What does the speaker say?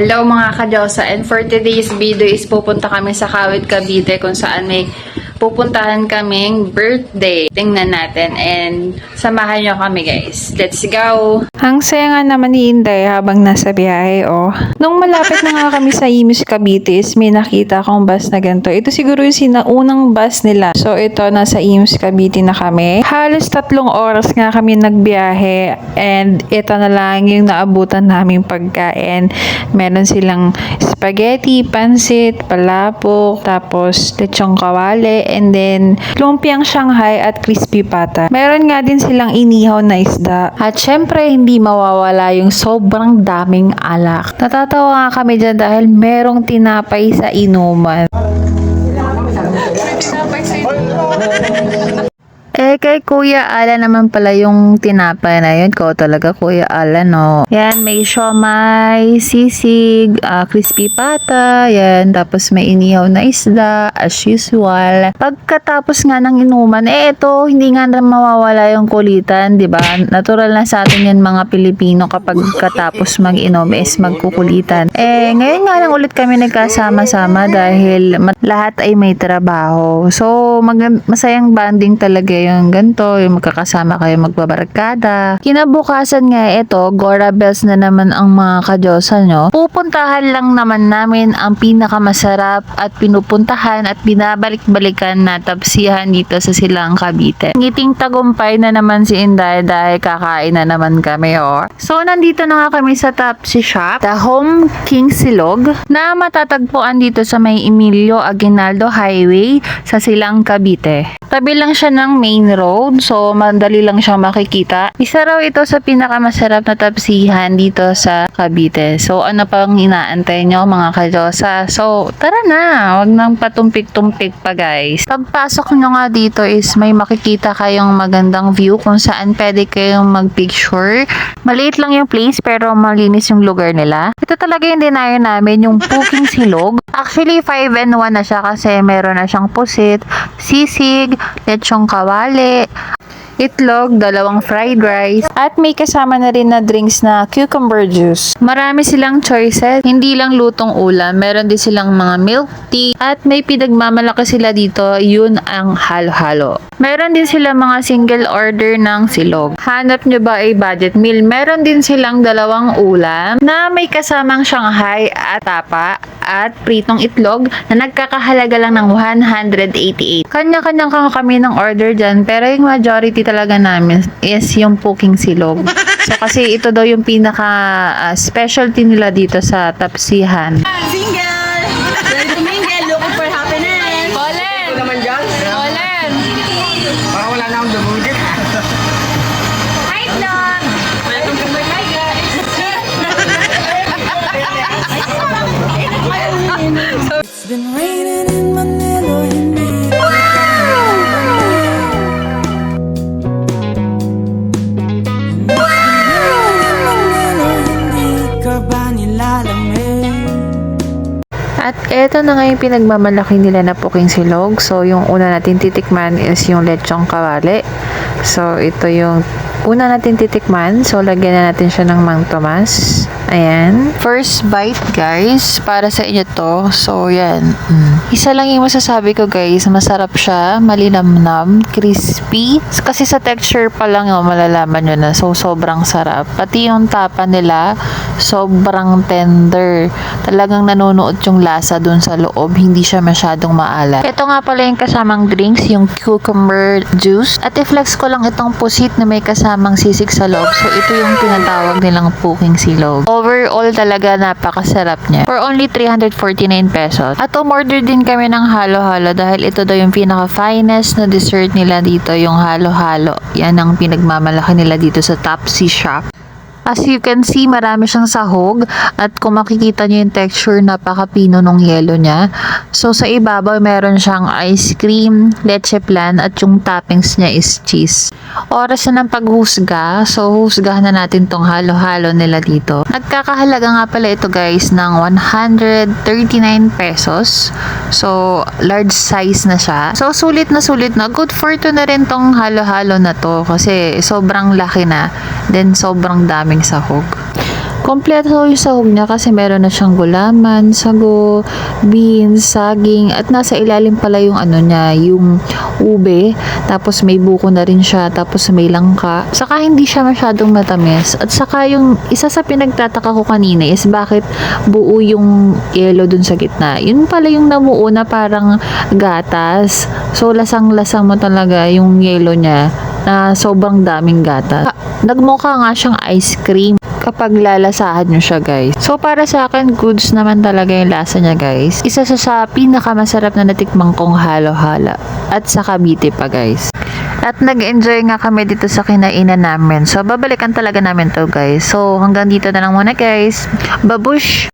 Hello mga kadyosa, and for today's video is pupunta kami sa Kawit, Cavite kung saan may pupuntahan kaming birthday. Tingnan natin and samahan nyo kami guys. Let's go! Ang saya nga naman ni Inday habang nasa biyahe, oh. Nung malapit na nga kami sa Imus, Cavite, may nakita akong bus na ganito. Ito siguro yung sinaunang bus nila. So ito, nasa Imus, Cavite na kami. Halos 3 oras nga kami nagbiyahe and ito na lang yung naabutan naming pagkain. Meron silang spaghetti, pansit, palabok, tapos lechong kawali, and then lumpiang Shanghai at crispy pata. Meron nga din silang inihaw na isda. At syempre, hindi mawawala yung sobrang daming alak. Natatawa nga kami dyan dahil merong tinapay sa inuman. Kay Kuya Alan naman pala yung tinapay na yun. Ko talaga, Kuya Alan, no? Yan, may siomay, sisig, crispy pata, yan. Tapos may inihaw na isda, as usual. Pagkatapos nga ng inuman, ito, hindi nga na mawawala yung kulitan, di ba? Natural na sa atin yan mga Pilipino kapag katapos mag-inom is magkukulitan. Ngayon nga lang ulit kami nagkasama-sama dahil lahat ay may trabaho. So, masayang banding talaga yung ganito, yung magkakasama kayo magbabarkada. Kinabukasan nga ito, Gora Bells na naman ang mga kadyosa nyo. Pupuntahan lang naman namin ang pinakamasarap at pinupuntahan at binabalik-balikan na tapsihan dito sa Silang Cavite. Ngiting tagumpay na naman si Inday dahil kakain na naman kami, oh. So, nandito na nga kami sa Tapsi Shop, The Home King Silog, na matatagpuan dito sa may Emilio Aguinaldo Highway sa Silang Cavite. Tabi lang siya ng main road, so madali lang siyang makikita. Isa raw ito sa pinakamasarap na tapsihan dito sa Cavite. So ano pang inaantay nyo mga kadyosa? So tara na, wag nang patumpik-tumpik pa guys. Pagpasok nyo nga dito is may makikita kayong magandang view kung saan pwede kayong mag-picture. Maliit lang yung place pero malinis yung lugar nila. Ito talaga yung dinayo namin, yung Puking Silog. Actually 5-in-1 na siya kasi meron na siyang pusit, sisig, lechong kawali, itlog, 2 fried rice, at may kasama na rin na drinks na cucumber juice. Marami silang choices, hindi lang lutong ulam, meron din silang mga milk tea, at may pinagmamalaki sila dito, yun ang halo-halo. Meron din silang mga single order ng silog. Hanap nyo ba ay budget meal? Meron din silang 2 ulam na may kasamang Shanghai at tapa at pritong itlog na nagkakahalaga lang ng 188. Kanya-kanya kami ng order dyan, pero yung majority talaga namin is yung Puking Silog. So kasi ito daw yung pinaka specialty nila dito sa tapsihan. Single! Ready to mingle, looking for happiness! Olen! Ito naman dyan. Olen! Parang wala na akong dumugit. Hi, vlog! Welcome to my hi, guys! It's been raining in Manila, hindi ka ba nilalamig? At eto na nga yung pinagmamalaki nila na Puking Silog. So, yung una natin titikman is yung lechong kawali. So, ito yung una natin titikman. So, lagyan na natin siya ng Mang Tomas. Ayan. First bite, guys. Para sa inyo to. So, yan. Isa lang yung masasabi ko, guys. Masarap siya. Malinamnam. Crispy. Kasi sa texture pa lang, oh, malalaman nyo na. So, sobrang sarap. Pati yung tapa nila, sobrang tender. Talagang nanonood yung lasa dun sa loob. Hindi siya masyadong maalat. Ito nga pala yung kasamang drinks, yung cucumber juice. At i-flex ko lang itong pusit na may kasamang sisig sa loob. So, ito yung tinatawag nilang Puking Silog. Overall talaga napakasarap niya. For only 349 pesos. At umorder din kami ng halo-halo dahil ito daw yung pinaka-finest na dessert nila dito, yung halo-halo. Yan ang pinagmamalaki nila dito sa Tapsi Shop. As you can see, marami siyang sahog at kung makikita nyo yung texture, napaka-pino nung yelo niya. So, sa ibabaw, meron siyang ice cream, leche flan, at yung toppings niya is cheese. Oras na ng paghusga, so husgahan na natin tong halo-halo nila dito. Nagkakahalaga nga pala ito guys ng 139 pesos. So, large size na siya. So, sulit na sulit na. Good for to na rin tong halo-halo na to kasi sobrang laki na. Then, sobrang daming sahog. Kompleto yung sahog niya kasi meron na siyang gulaman, sago, beans, saging, at nasa ilalim pala yung ano niya, yung ube. Tapos may buko na rin siya, tapos may langka. Saka hindi siya masyadong matamis. At saka yung isa sa pinagtataka ko kanina is bakit buo yung yelo dun sa gitna. Yun pala yung namuo na parang gatas. So lasang-lasang mo talaga yung yelo niya na sobrang daming gatas. Nagmukha nga siyang ice cream kapag lalasahan nyo siya, guys. So, para sa akin, goods naman talaga yung lasa niya, guys. Isa siya sa pinakamasarap na natikmang kong halo-hala. At sa Cavite pa, guys. At nag-enjoy nga kami dito sa kinainan namin. So, babalikan talaga namin to, guys. So, hanggang dito na lang muna, guys. Babush!